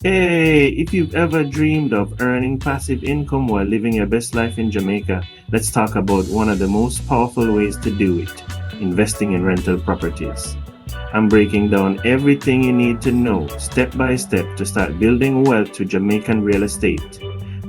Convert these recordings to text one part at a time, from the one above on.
Hey, if you've ever dreamed of earning passive income while living your best life in Jamaica, let's talk about one of the most powerful ways to do it, investing in rental properties. I'm breaking down everything you need to know step by step to start building wealth to Jamaican real estate.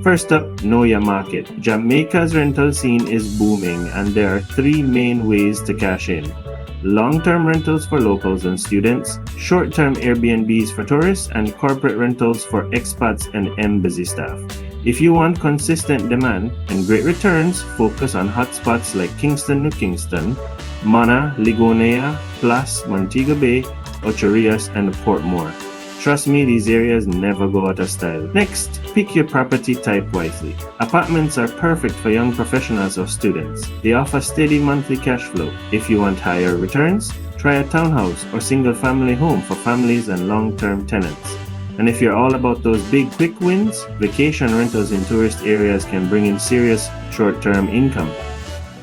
First up, know your market. Jamaica's rental scene is booming, and there are three main ways to cash in: long-term rentals for locals and students, short-term Airbnbs for tourists, and corporate rentals for expats and embassy staff. If you want consistent demand and great returns, focus on hotspots like Kingston and Kingston, Mana, Ligonea, Plus, Montego Bay, Ocherias, and Portmore. Trust me, these areas never go out of style. Next, pick your property type wisely. Apartments are perfect for young professionals or students. They offer steady monthly cash flow. If you want higher returns, try a townhouse or single-family home for families and long-term tenants. And if you're all about those big quick wins, vacation rentals in tourist areas can bring in serious short-term income.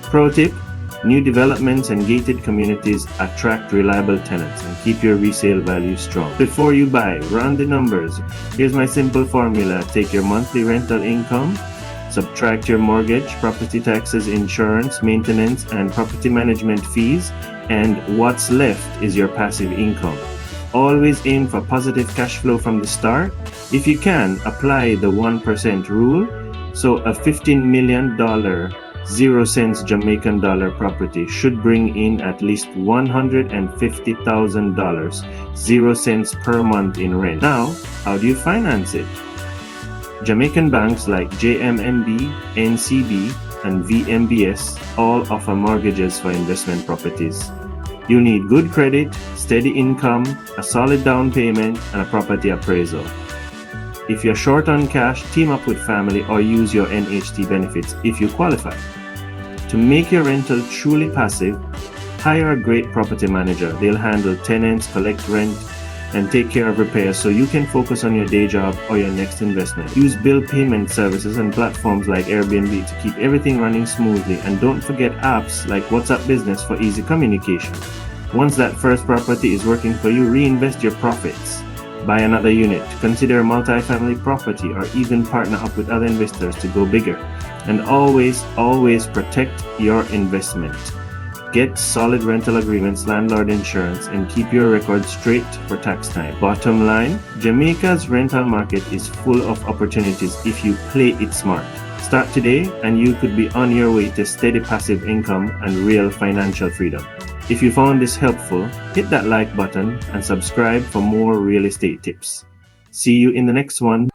Pro tip: new developments and gated communities attract reliable tenants and keep your resale value strong. Before you buy, run the numbers. Here's my simple formula. Take your monthly rental income, subtract your mortgage, property taxes, insurance, maintenance, and property management fees, and what's left is your passive income. Always aim for positive cash flow from the start. If you can, apply the 1% rule. So a $15 million 0 cents Jamaican dollar property should bring in at least $150,000, 0 cents per month in rent. Now, how do you finance it? Jamaican banks like JMMB, NCB, and VMBS all offer mortgages for investment properties. You need good credit, steady income, a solid down payment, and a property appraisal. If you're short on cash, team up with family or use your NHT benefits if you qualify. To make your rental truly passive, hire a great property manager. They'll handle tenants, collect rent, and take care of repairs so you can focus on your day job or your next investment. Use bill payment services and platforms like Airbnb to keep everything running smoothly, and don't forget apps like WhatsApp Business for easy communication. Once that first property is working for you, reinvest your profits. Buy another unit, consider a multi-family property, or even partner up with other investors to go bigger. And always protect your investment. Get solid rental agreements, landlord insurance, and keep your record straight for tax time. Bottom line, Jamaica's rental market is full of opportunities if you play it smart. Start today and you could be on your way to steady passive income and real financial freedom. If you found this helpful, hit that like button and subscribe for more real estate tips. See you in the next one.